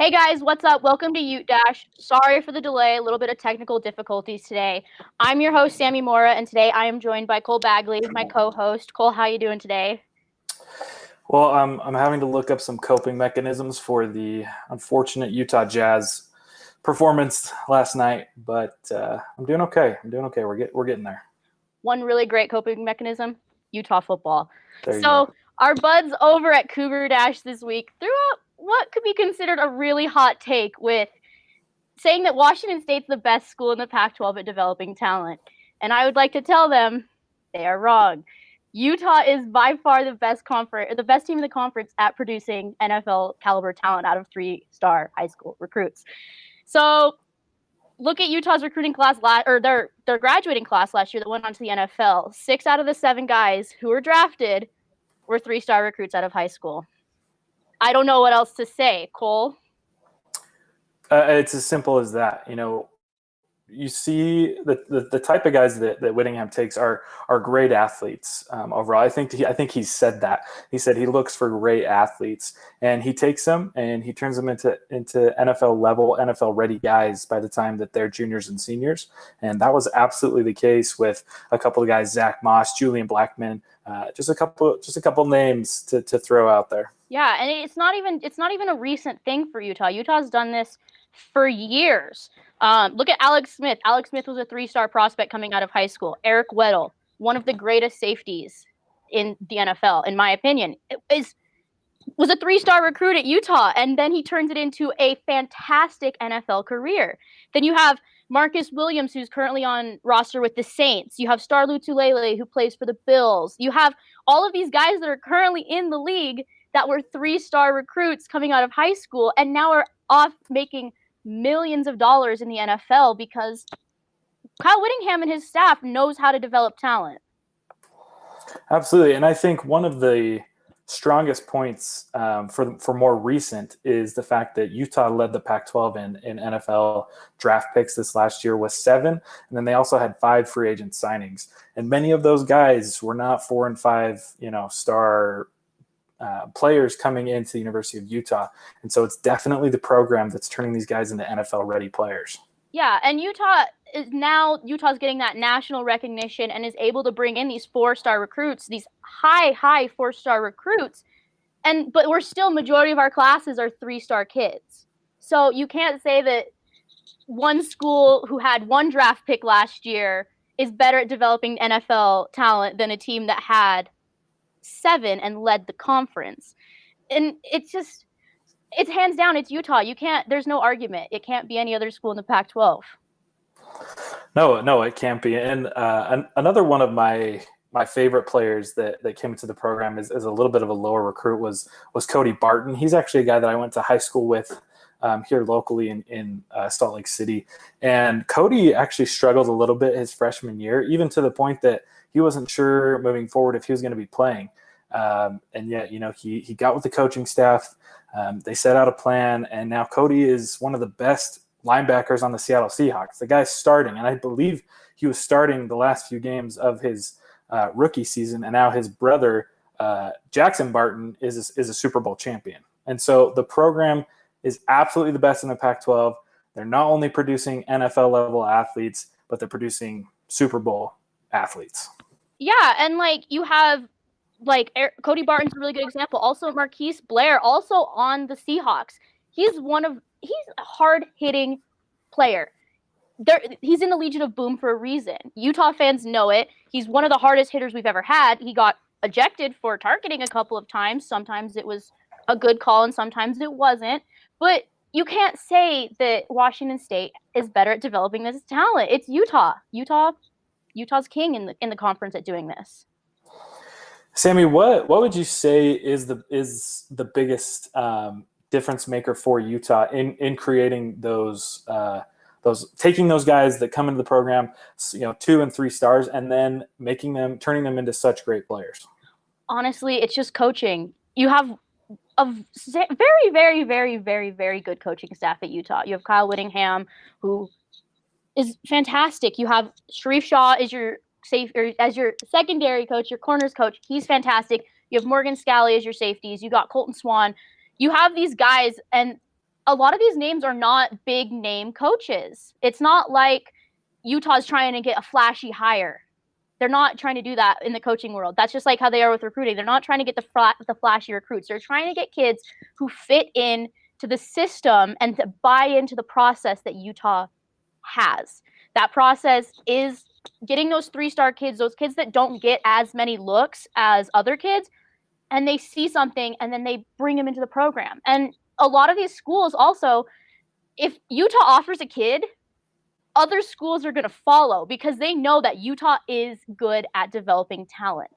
Hey guys, what's up? Welcome to Ute Dash. Sorry for the delay, a little bit of technical difficulties today. I'm your host, Sammy Mora, and today I am joined by Cole Bagley, my co-host. Cole, how you doing today? Well, I'm having to look up some coping mechanisms for the unfortunate Utah Jazz performance last night, but I'm doing okay. We're getting there. One really great coping mechanism, Utah football. There you go. So our buds over at Cougar Dash this week threw out what could be considered a really hot take with saying that Washington State's the best school in the Pac-12 at developing talent. And I would like to tell them they are wrong. Utah is by far the best team in the conference at producing NFL caliber talent out of 3-star high school recruits. So look at Utah's recruiting class their graduating class last year that went on to the NFL. 6 out of the 7 guys who were drafted were 3-star recruits out of high school. I don't know what else to say, Cole. It's as simple as that. You see the type of guys that Whittingham takes are great athletes overall. I think he said that. He said he looks for great athletes, and he takes them and he turns them into NFL level, NFL ready guys by the time that they're juniors and seniors. And that was absolutely the case with a couple of guys: Zach Moss, Julian Blackman, just a couple names to throw out there. Yeah, and it's not even a recent thing for Utah. Utah's done this for years. Look at Alex Smith. Alex Smith was a 3-star prospect coming out of high school. Eric Weddle, one of the greatest safeties in the NFL, in my opinion, was a 3-star recruit at Utah, and then he turns it into a fantastic NFL career. Then you have Marcus Williams, who's currently on roster with the Saints. You have Star Lotulelei, who plays for the Bills. You have all of these guys that are currently in the league that were 3-star recruits coming out of high school and now are off making millions of dollars in the NFL because Kyle Whittingham and his staff knows how to develop talent. Absolutely. And I think one of the strongest points for more recent is the fact that Utah led the Pac-12 in NFL draft picks this last year with 7, and then they also had 5 free agent signings. And many of those guys were not 4 and 5, star players coming into the University of Utah. And so it's definitely the program that's turning these guys into NFL-ready players. Yeah, and Utah's getting that national recognition and is able to bring in these 4-star recruits, these high 4-star recruits. But we're still, majority of our classes are 3-star kids. So you can't say that one school who had 1 draft pick last year is better at developing NFL talent than a team that had 7 and led the conference. And it's hands down, it's Utah. There's no argument. It can't be any other school in the Pac-12. No, it can't be. And another one of my favorite players that came into the program is a little bit of a lower recruit was Cody Barton. He's actually a guy that I went to high school with here locally in Salt Lake City. And Cody actually struggled a little bit his freshman year, even to the point that he wasn't sure moving forward if he was going to be playing. And yet, he got with the coaching staff. They set out a plan, and now Cody is one of the best linebackers on the Seattle Seahawks. The guy's starting, and I believe he was starting the last few games of his rookie season, and now his brother, Jackson Barton, is a Super Bowl champion. And so the program is absolutely the best in the Pac-12. They're not only producing NFL-level athletes, but they're producing Super Bowl athletes. Yeah, and you have Cody Barton's a really good example. Also, Marquise Blair, also on the Seahawks. He's a hard-hitting player. He's in the Legion of Boom for a reason. Utah fans know it. He's one of the hardest hitters we've ever had. He got ejected for targeting a couple of times. Sometimes it was a good call and sometimes it wasn't. But you can't say that Washington State is better at developing this talent. It's Utah. Utah's king in the conference at doing this. Sammy, what would you say is the biggest difference maker for Utah in creating those taking those guys that come into the program, 2 and 3 stars, and then turning them into such great players? Honestly, it's just coaching. You have a very, very, very, very, very good coaching staff at Utah. You have Kyle Whittingham, who is fantastic. You have Sharif Shaw as your secondary coach, your corners coach. He's fantastic. You have Morgan Scalley as your safeties. You got Colton Swan. You have these guys, and a lot of these names are not big name coaches. It's not like Utah's trying to get a flashy hire. They're not trying to do that in the coaching world. That's just like how they are with recruiting. They're not trying to get the flashy recruits. They're trying to get kids who fit in to the system and to buy into the process that Utah has. That process is getting those 3-star kids, those kids that don't get as many looks as other kids, and they see something and then they bring them into the program. And a lot of these schools also, if Utah offers a kid, other schools are going to follow because they know that Utah is good at developing talent.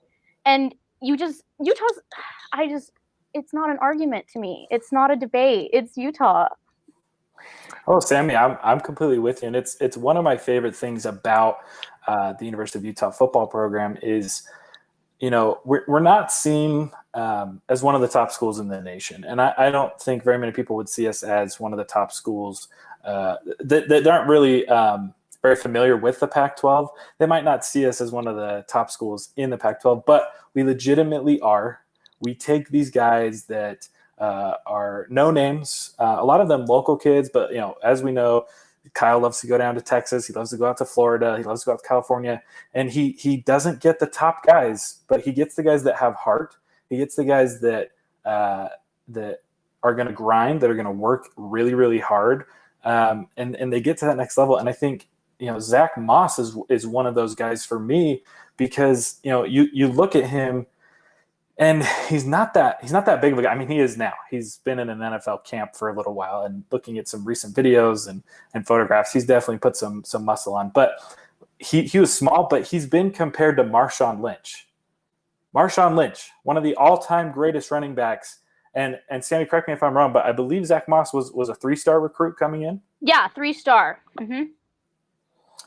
And Utah's, it's not an argument to me. It's not a debate. It's Utah. Oh, Sammy, I'm completely with you, and it's one of my favorite things about the University of Utah football program is, we're not seen as one of the top schools in the nation, and I don't think very many people would see us as one of the top schools that aren't really very familiar with the Pac-12. They might not see us as one of the top schools in the Pac-12, but we legitimately are. We take these guys that are no names, a lot of them local kids, but as we know, Kyle loves to go down to Texas. He loves to go out to Florida. He loves to go out to California, and he doesn't get the top guys, but he gets the guys that have heart. He gets the guys that that are going to grind, that are going to work really, really hard, and they get to that next level. And I think Zach Moss is one of those guys for me because you look at him. And he's not that big of a guy. I mean, he is now. He's been in an NFL camp for a little while, and looking at some recent videos and photographs, he's definitely put some muscle on. But he was small, but he's been compared to Marshawn Lynch. Marshawn Lynch, one of the all-time greatest running backs. And Sammy, correct me if I'm wrong, but I believe Zach Moss was a 3-star recruit coming in. Yeah, 3-star. Mm-hmm.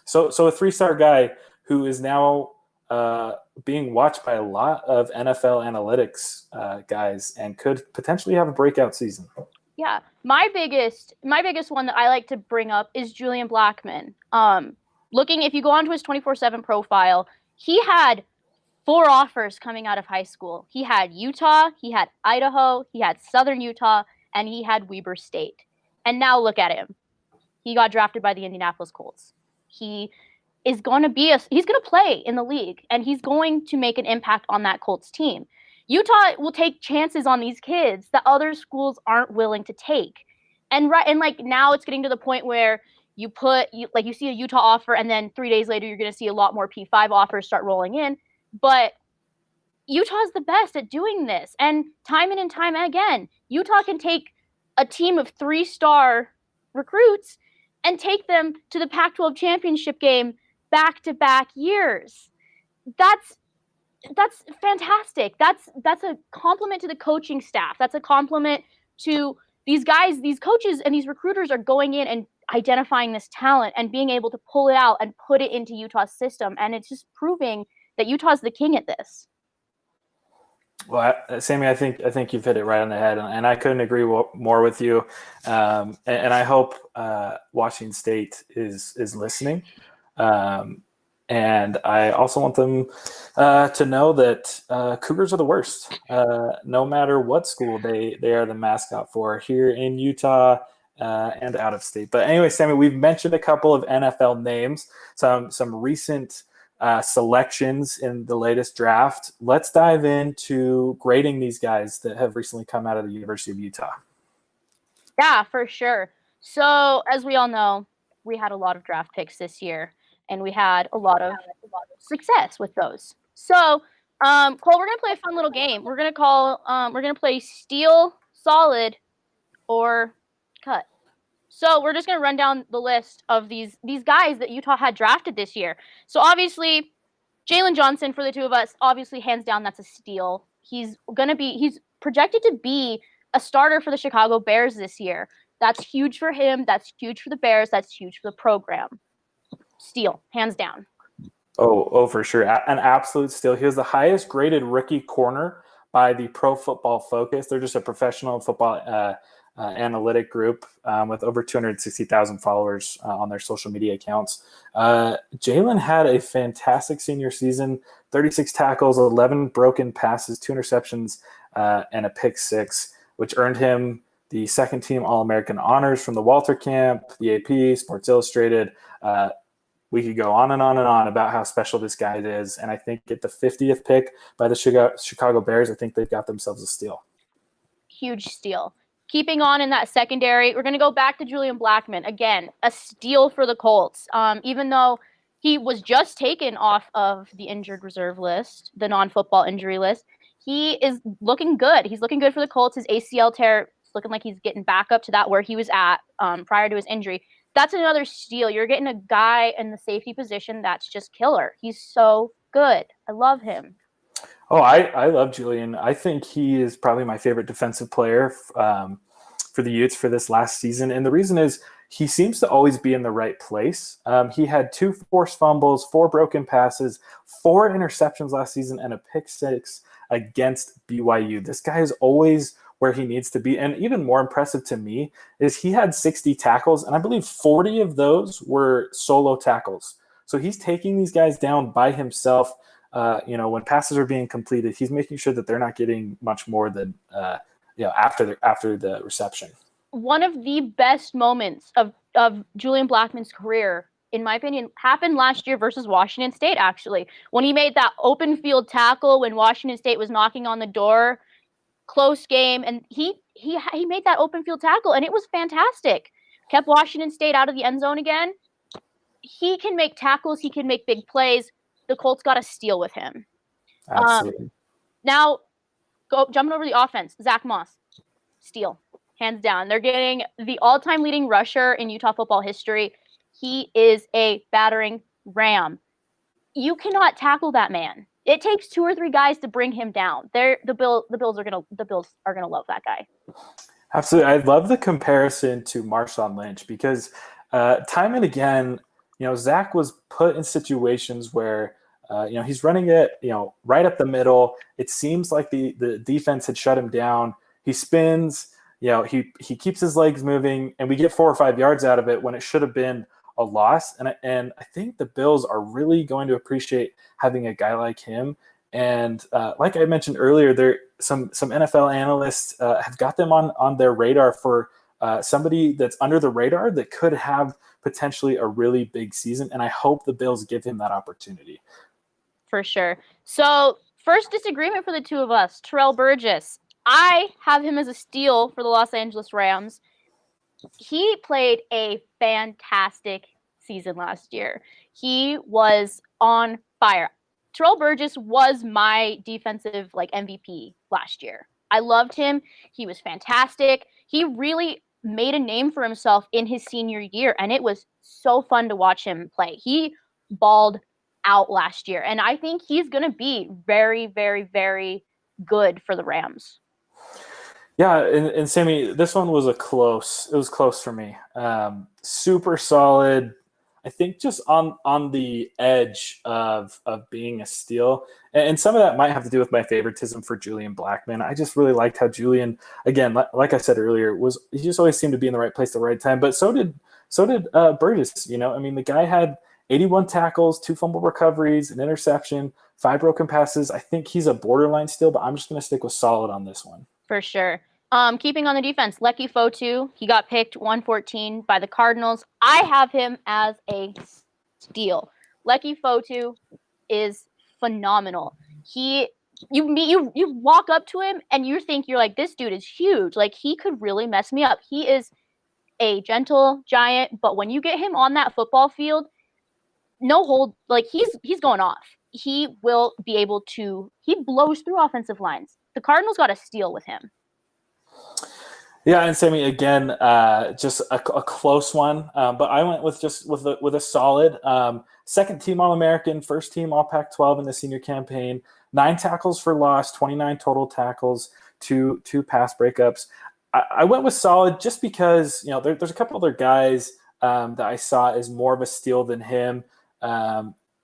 So a 3-star guy who is now being watched by a lot of NFL analytics guys and could potentially have a breakout season. Yeah, my biggest one that I like to bring up is Julian Blackman. If you go onto his 24/7 profile, he had 4 offers coming out of high school. He had Utah, he had Idaho, he had Southern Utah, and he had Weber State. And now look at him. He got drafted by the Indianapolis Colts. He's going to play in the league, and he's going to make an impact on that Colts team. Utah will take chances on these kids that other schools aren't willing to take. And now it's getting to the point where you see a Utah offer, and then 3 days later you're going to see a lot more P5 offers start rolling in. But Utah's the best at doing this, and time and time again, Utah can take a team of 3-star recruits and take them to the Pac-12 championship game back-to-back years. That's fantastic. That's a compliment to the coaching staff. That's a compliment to these guys. These coaches and these recruiters are going in and identifying this talent and being able to pull it out and put it into Utah's system. And it's just proving that Utah's the king at this. Well, Sammy, I think you've hit it right on the head, and I couldn't agree more with you. And I hope Washington State is listening. And I also want them to know that Cougars are the worst. No matter what school they are the mascot for here in Utah and out of state. But anyway, Sammy, we've mentioned a couple of NFL names, some recent selections in the latest draft. Let's dive into grading these guys that have recently come out of the University of Utah. Yeah, for sure. So as we all know, we had a lot of draft picks this year, and we had a lot of success with those. So, Cole, we're gonna play a fun little game. We're gonna play Steal, Solid, or Cut. So we're just gonna run down the list of these guys that Utah had drafted this year. So obviously, Jalen Johnson for the two of us, obviously hands down, that's a steal. He's projected to be a starter for the Chicago Bears this year. That's huge for him. That's huge for the Bears. That's huge for the program. Steal, hands down. Oh, for sure. An absolute steal. He was the highest graded rookie corner by the Pro Football Focus. They're just a professional football analytic group with over 260,000 followers on their social media accounts. Jalen had a fantastic senior season, 36 tackles, 11 broken passes, 2 interceptions, and a pick 6, which earned him the second team All-American honors from the Walter Camp, the AP, Sports Illustrated. We could go on and on and on about how special this guy is. And I think at the 50th pick by the Chicago Bears, I think they've got themselves a steal. Huge steal. Keeping on in that secondary, we're going to go back to Julian Blackmon. Again, a steal for the Colts. Even though he was just taken off of the injured reserve list, the non-football injury list, he is looking good. He's looking good for the Colts. His ACL tear is looking like he's getting back up to that where he was at prior to his injury. That's another steal. You're getting a guy in the safety position that's just killer. He's so good. I love him. Oh, I love Julian. I think he is probably my favorite defensive player for the Utes for this last season. And the reason is he seems to always be in the right place. He had 2 forced fumbles, 4 broken passes, 4 interceptions last season, and a pick 6 against BYU. This guy is always where he needs to be. And even more impressive to me is he had 60 tackles, and I believe 40 of those were solo tackles. So he's taking these guys down by himself. When passes are being completed, he's making sure that they're not getting much more than after the reception. One of the best moments of Julian Blackmon's career, in my opinion, happened last year versus Washington State, actually, when he made that open field tackle when Washington State was knocking on the door. Close game, and he made that open field tackle, and it was fantastic. Kept Washington State out of the end zone again. He can make tackles. He can make big plays. The Colts got a steal with him. Absolutely. Now, jumping over the offense, Zach Moss, steal, hands down. They're getting the all-time leading rusher in Utah football history. He is a battering ram. You cannot tackle that man. It takes 2 or 3 guys to bring him down. The Bills are gonna love that guy. Absolutely, I love the comparison to Marshawn Lynch because time and again, Zach was put in situations where he's running it right up the middle. It seems like the defense had shut him down. He spins, he keeps his legs moving, and we get 4 or 5 yards out of it when it should have been a loss. And I think the Bills are really going to appreciate having a guy like him. And like I mentioned earlier, there some NFL analysts have got them on their radar for somebody that's under the radar that could have potentially a really big season. And I hope the Bills give him that opportunity. For sure. So first disagreement for the two of us, Terrell Burgess. I have him as a steal for the Los Angeles Rams. He played a fantastic season last year. He was on fire. Terrell Burgess was my defensive MVP last year. I loved him. He was fantastic. He really made a name for himself in his senior year, and it was so fun to watch him play. He balled out last year, and I think he's going to be very, very, very good for the Rams. Yeah, and Sammy, this one was close for me. Super solid. I think just on the edge of being a steal. And some of that might have to do with my favoritism for Julian Blackmon. I just really liked how Julian, again, like I said earlier, he just always seemed to be in the right place at the right time. But so did Burgess. The guy had 81 tackles, 2 fumble recoveries, an interception, 5 broken passes. I think he's a borderline steal, but I'm just going to stick with solid on this one. For sure. Keeping on the defense, Leki Fotu, he got picked 114 by the Cardinals. I have him as a steal. Leki Fotu is phenomenal. You walk up to him and you're like, this dude is huge. Like, he could really mess me up. He is a gentle giant, but when you get him on that football field, no hold, like he's going off. He will be able to. He blows through offensive lines. The Cardinals got a steal with him. Yeah, and Sammy, again, just a close one, but I went with a solid second team All-American, first team All Pac-12 in the senior campaign, 9 tackles for loss, 29 total tackles, two pass breakups. I went with solid just because there's a couple other guys that I saw as more of a steal than him,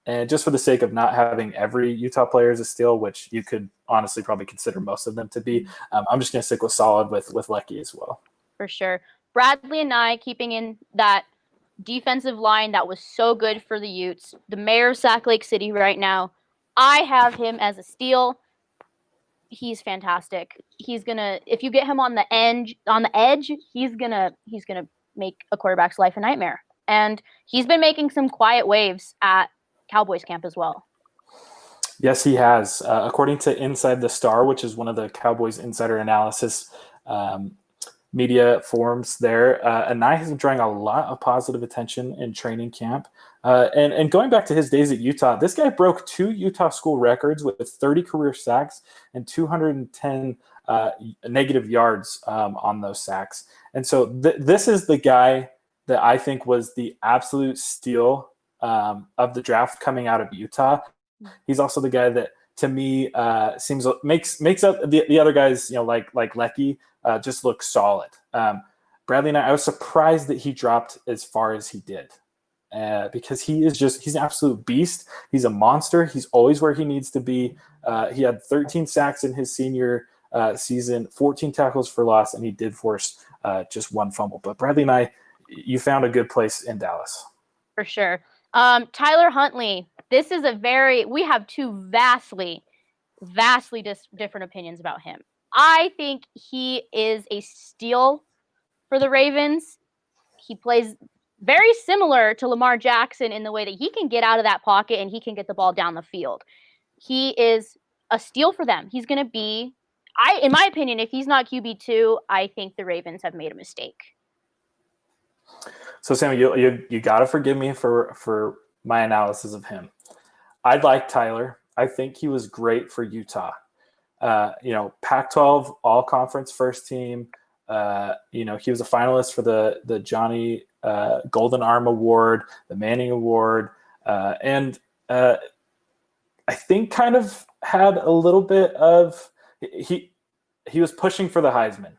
and just for the sake of not having every Utah player as a steal, which you could honestly probably consider most of them to be, I'm just going to stick with solid with Leki as well. For sure. Bradley and I keeping in that defensive line that was so good for the Utes, the mayor of Sac Lake City right now. I have him as a steal. He's fantastic. He's gonna, if you get him on the edge, he's gonna make a quarterback's life a nightmare. And he's been making some quiet waves at Cowboys camp as well. Yes, he has. According to Inside the Star, which is one of the Cowboys insider analysis media forums there, Anai has been drawing a lot of positive attention in training camp. And going back to his days at Utah, this guy broke 2 Utah school records with 30 career sacks and 210 negative yards on those sacks. And so this is the guy that I think was the absolute steal of the draft coming out of Utah. He's also the guy that, to me, makes up the other guys, like Lecky, just look solid. Bradley and I was surprised that he dropped as far as he did, because he's an absolute beast. He's a monster. He's always where he needs to be. He had 13 sacks in his senior season, 14 tackles for loss, and he did force just 1 fumble. But Bradley and I, you found a good place in Dallas. For sure. Tyler Huntley. This is we have 2 vastly different opinions about him. I think he is a steal for the Ravens. He plays very similar to Lamar Jackson in the way that he can get out of that pocket and he can get the ball down the field. He is a steal for them. He's going to be, in my opinion, if he's not QB2, I think the Ravens have made a mistake. So, Sammy, you got to forgive me for my analysis of him. I like Tyler. I think he was great for Utah. Pac-12 all-conference first team. He was a finalist for the Johnny Golden Arm Award, the Manning Award, and I think kind of had a little bit of he was pushing for the Heisman.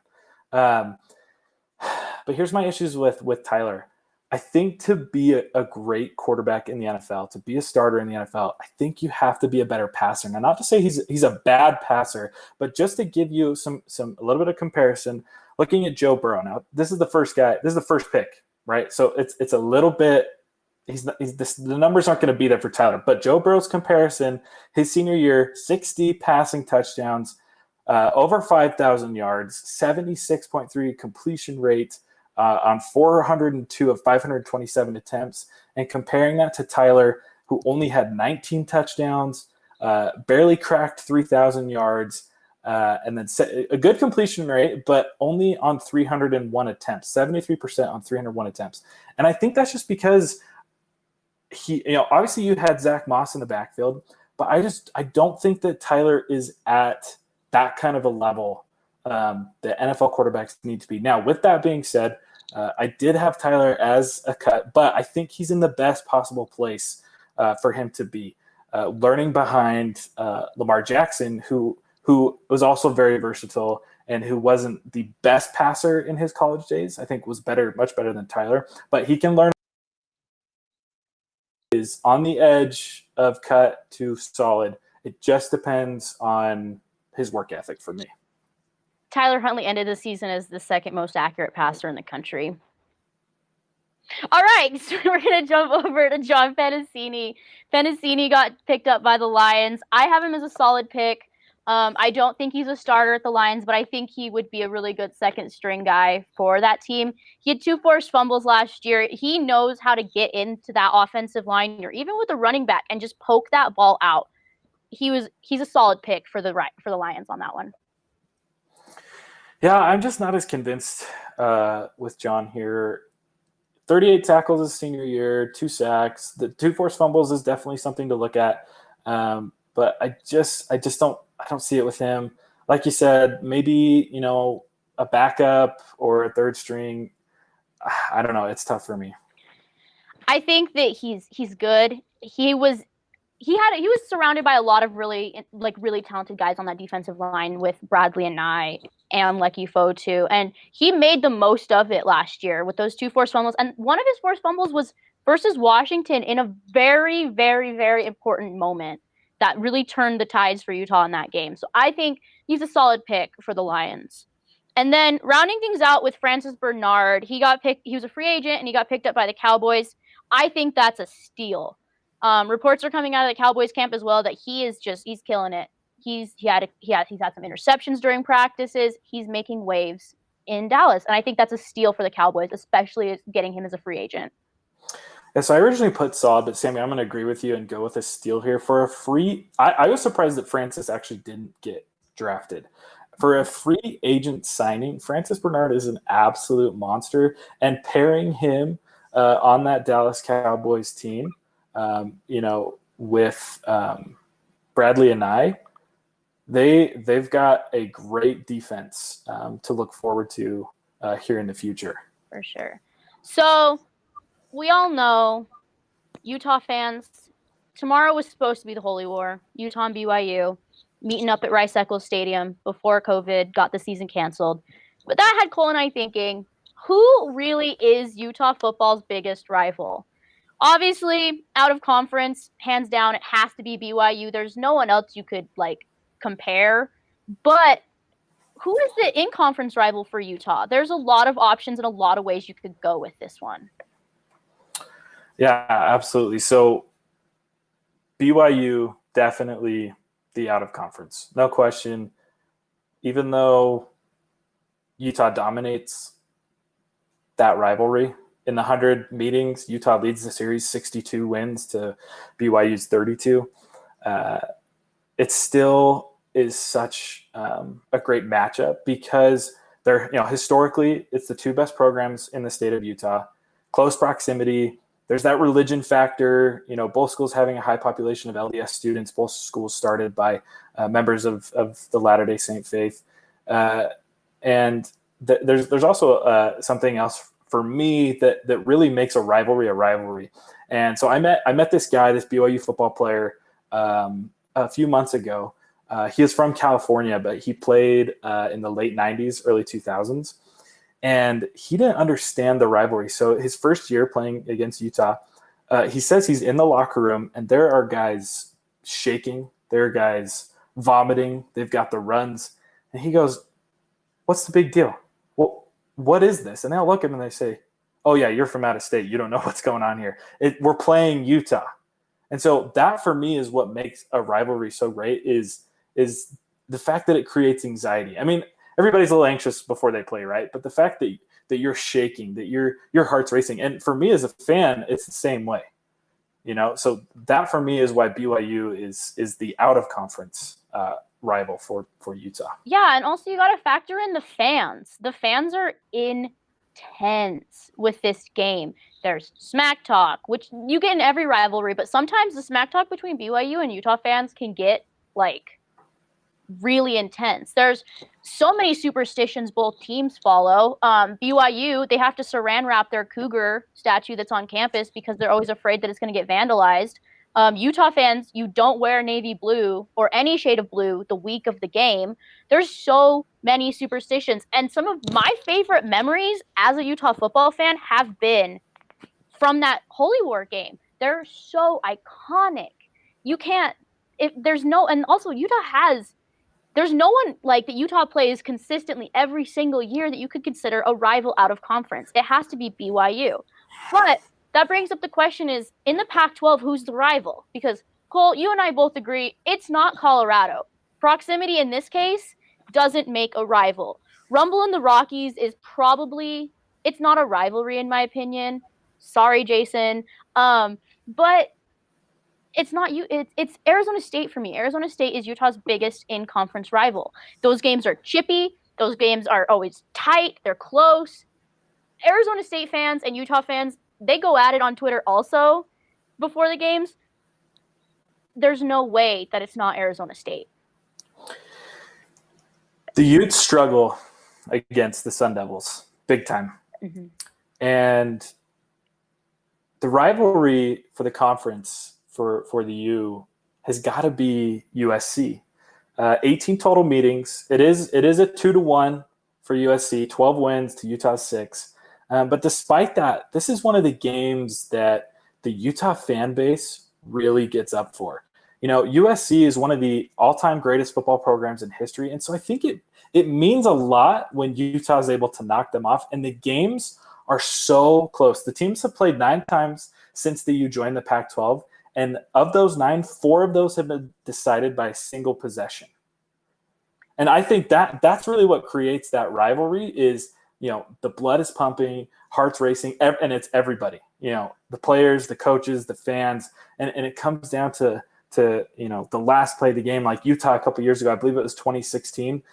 But here's my issues with Tyler. I think to be a great quarterback in the NFL, to be a starter in the NFL, I think you have to be a better passer. Now, not to say he's a bad passer, but just to give you a little bit of comparison, looking at Joe Burrow. Now, this is the first pick, right? So it's a little bit. The numbers aren't going to be there for Tyler, but Joe Burrow's comparison, his senior year, 60 passing touchdowns, over 5,000 yards, 76.3 completion rate. On 402 of 527 attempts, and comparing that to Tyler, who only had 19 touchdowns, barely cracked 3,000 yards, and then a good completion rate, but only on 301 attempts, 73% on 301 attempts. And I think that's just because obviously you had Zach Moss in the backfield, but I don't think that Tyler is at that kind of a level that NFL quarterbacks need to be. Now, with that being said, I did have Tyler as a cut, but I think he's in the best possible place for him to be, learning behind Lamar Jackson, who was also very versatile and who wasn't the best passer in his college days. I think was much better than Tyler, but he can learn. Is on the edge of cut to solid. It just depends on his work ethic for me. Tyler Huntley ended the season as the 2nd most accurate passer in the country. All right, so we're going to jump over to John Penisini. Penisini got picked up by the Lions. I have him as a solid pick. I don't think he's a starter at the Lions, but I think he would be a really good 2nd-string guy for that team. He had 2 forced fumbles last year. He knows how to get into that offensive line, or even with the running back, and just poke that ball out. He's a solid pick for the Lions on that one. Yeah, I'm just not as convinced with John here. 38 tackles his senior year, 2 sacks. The 2 forced fumbles is definitely something to look at. But I don't see it with him. Like you said, maybe, a backup or a 3rd string. I don't know. It's tough for me. I think that he's good. He was surrounded by a lot of really talented guys on that defensive line with Bradley and I and Lecky Foe too. And he made the most of it last year with those 2 forced fumbles. And one of his forced fumbles was versus Washington in a very, very, very important moment that really turned the tides for Utah in that game. So I think he's a solid pick for the Lions. And then rounding things out with Francis Bernard, he was a free agent and he got picked up by the Cowboys. I think that's a steal. Reports are coming out of the Cowboys camp as well that he's killing it. He's had some interceptions during practices. He's making waves in Dallas, and I think that's a steal for the Cowboys, especially getting him as a free agent. Yeah, so I originally put Saad, but Sammy, I'm going to agree with you and go with a steal here for a free. I was surprised that Francis actually didn't get drafted. For a free agent signing, Francis Bernard is an absolute monster, and pairing him on that Dallas Cowboys team, with Bradley and they've got a great defense to look forward to here in the future. For sure. So we all know, Utah fans, tomorrow was supposed to be the Holy War. Utah and BYU meeting up at Rice-Eccles Stadium before COVID got the season canceled. But that had Cole and I thinking, who really is Utah football's biggest rival? Obviously, out of conference, hands down, it has to be BYU. There's no one else you could compare. But who is the in-conference rival for Utah? There's a lot of options and a lot of ways you could go with this one. Yeah, absolutely. So BYU, definitely the out of conference. No question. Even though Utah dominates that rivalry, in the 100 meetings, Utah leads the series 62 wins to BYU's 32. It still is such a great matchup because they're, historically, it's the two best programs in the state of Utah. Close proximity. There's that religion factor. Both schools having a high population of LDS students. Both schools started by members of the Latter-day Saint faith. And there's also something else for me that really makes a rivalry a rivalry. And so I met this guy, this BYU football player, a few months ago. He is from California, but he played in the late 90s, early 2000s. And he didn't understand the rivalry. So his first year playing against Utah, he says he's in the locker room and there are guys shaking. There are guys vomiting. They've got the runs. And he goes, "What's the big deal? Well, what is this?" And they'll look at him and they say, "Oh, yeah, you're from out of state. You don't know what's going on here. We're playing Utah." And so that for me is what makes a rivalry so great is the fact that it creates anxiety. I mean, everybody's a little anxious before they play, right? But the fact that you're shaking, that your heart's racing. And for me as a fan, it's the same way. So that for me is why BYU is the out of conference rival for Utah. Yeah, and also you got to factor in the fans. The fans are intense with this game. There's smack talk, which you get in every rivalry, but sometimes the smack talk between BYU and Utah fans can get really intense. There's so many superstitions both teams follow. BYU, they have to saran wrap their cougar statue that's on campus because they're always afraid that it's going to get vandalized. Utah fans, you don't wear navy blue or any shade of blue the week of the game. There's so many superstitions. And some of my favorite memories as a Utah football fan have been from that Holy War game. They're so iconic. And also there's no one that Utah plays consistently every single year that you could consider a rival out of conference. It has to be BYU. But that brings up the question is, in the Pac-12, who's the rival? Because, Cole, you and I both agree it's not Colorado. Proximity in this case doesn't make a rival. Rumble in the Rockies is it's not a rivalry in my opinion. Sorry, Jason. But it's not it's Arizona State for me. Arizona State is Utah's biggest in-conference rival. Those games are chippy. Those games are always tight. They're close. Arizona State fans and Utah fans, they go at it on Twitter also before the games. There's no way that it's not Arizona State. The Utes struggle against the Sun Devils big time. Mm-hmm. And the rivalry for the conference for the U has got to be USC. 18 total meetings. It is a 2-1 for USC, 12 wins to Utah's 6. But despite that, this is one of the games that the Utah fan base really gets up for. USC is one of the all-time greatest football programs in history, and so I think it means a lot when Utah is able to knock them off. And the games are so close. The teams have played 9 times since the U joined the Pac-12, and of those 9, 4 of those have been decided by a single possession. And I think that's really what creates that rivalry is, the blood is pumping, hearts racing, and it's everybody, the players, the coaches, the fans. And it comes down to the last play of the game, like Utah a couple years ago, I believe it was 2016,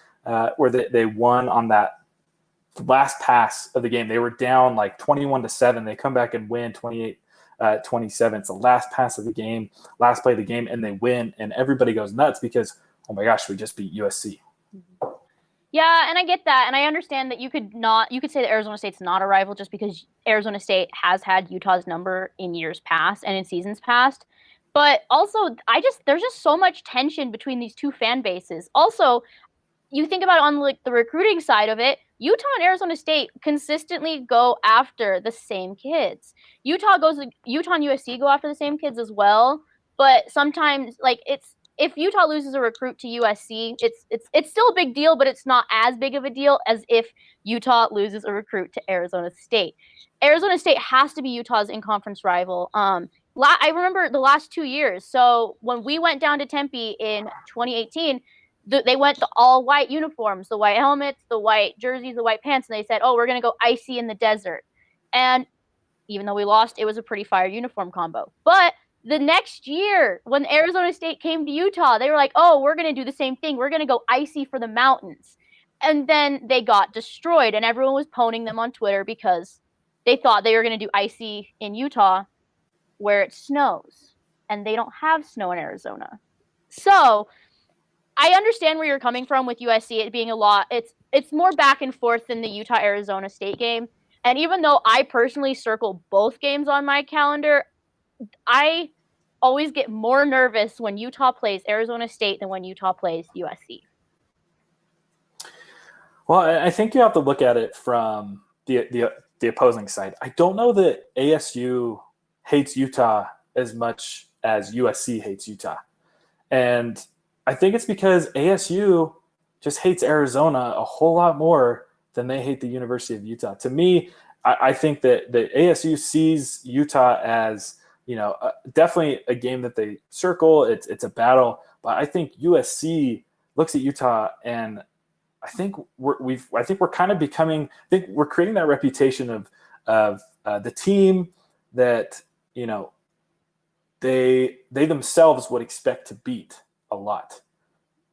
where they won on that last pass of the game. They were down like 21-7. They come back and win 28-27. It's the last pass of the game, last play of the game, and they win. And everybody goes nuts because, oh my gosh, we just beat USC. Yeah, and I get that, and I understand that you could say that Arizona State's not a rival just because Arizona State has had Utah's number in years past and in seasons past. But also, there's just so much tension between these two fan bases. Also, you think about it on like the recruiting side of it, Utah and Arizona State consistently go after the same kids. Utah and USC go after the same kids as well, but sometimes if Utah loses a recruit to USC, it's still a big deal, but it's not as big of a deal as if Utah loses a recruit to Arizona State. Arizona State has to be Utah's in-conference rival. I remember the last 2 years. So when we went down to Tempe in 2018, they went to all white uniforms, the white helmets, the white jerseys, the white pants, and they said, "Oh, we're gonna go icy in the desert." And even though we lost, it was a pretty fire uniform combo. But the next year, when Arizona State came to Utah, they were like, "Oh, we're gonna do the same thing. We're gonna go icy for the mountains." And then they got destroyed, and everyone was poning them on Twitter because they thought they were gonna do icy in Utah, where it snows, and they don't have snow in Arizona. So I understand where you're coming from with USC, it being a lot. It's more back and forth than the Utah-Arizona State game. And even though I personally circle both games on my calendar, I always get more nervous when Utah plays Arizona State than when Utah plays USC. Well, I think you have to look at it from the opposing side. I don't know that ASU hates Utah as much as USC hates Utah. And I think it's because ASU just hates Arizona a whole lot more than they hate the University of Utah. To me, I think that ASU sees Utah as, definitely a game that they circle. It's a battle, but I think USC looks at Utah, and I think we're kind of becoming. I think we're creating that reputation of the team that they themselves would expect to beat a lot.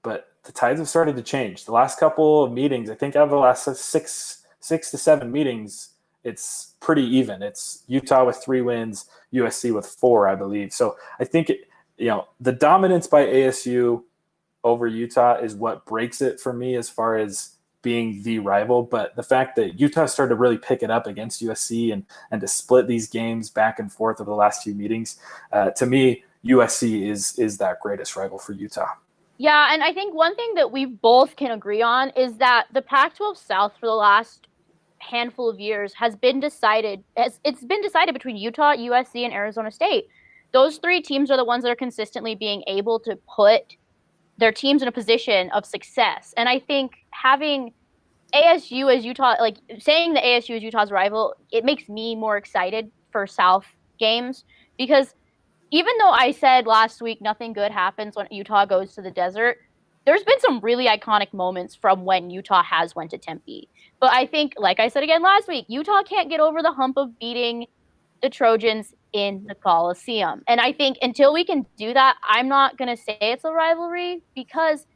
But the tides have started to change. The last couple of meetings, I think out of the last six to seven meetings, it's pretty even. It's Utah with 3 wins, USC with 4, I believe. So I think the dominance by ASU over Utah is what breaks it for me as far as being the rival. But the fact that Utah started to really pick it up against USC and to split these games back and forth over the last few meetings, to me, USC is that greatest rival for Utah. Yeah, and I think one thing that we both can agree on is that the Pac-12 South for the last handful of years has been decided between Utah, USC, and Arizona State. Those 3 teams are the ones that are consistently being able to put their teams in a position of success. And I think having ASU as Utah, like saying that ASU is Utah's rival, it makes me more excited for South games because even though I said last week nothing good happens when Utah goes to the desert, there's been some really iconic moments from when Utah has went to Tempe. But I think, like I said again last week, Utah can't get over the hump of beating the Trojans in the Coliseum. And I think until we can do that, I'm not going to say it's a rivalry because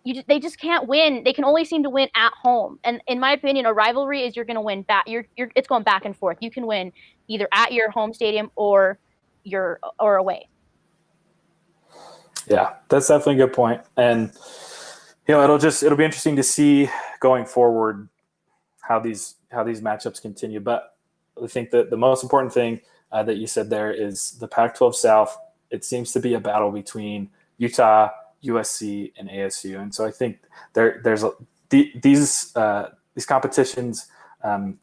they just can't win. They can only seem to win at home. And in my opinion, a rivalry is you're going to win back. It's going back and forth. You can win either at your home stadium or away. Yeah, that's definitely a good point. And it'll be interesting to see going forward how these matchups continue. But I think that the most important thing that you said there is the Pac-12 South. It seems to be a battle between Utah, USC, and ASU. And so I think there's these competitions,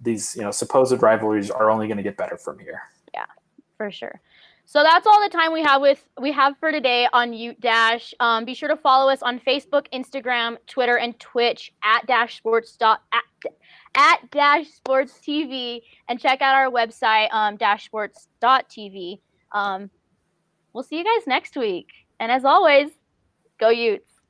these supposed rivalries are only going to get better from here. Yeah, for sure. So that's all the time we have for today on Ute Dash. Be sure to follow us on Facebook, Instagram, Twitter, and Twitch at Dash Sports TV, and check out our website, dashsports.tv. We'll see you guys next week. And as always, go Utes.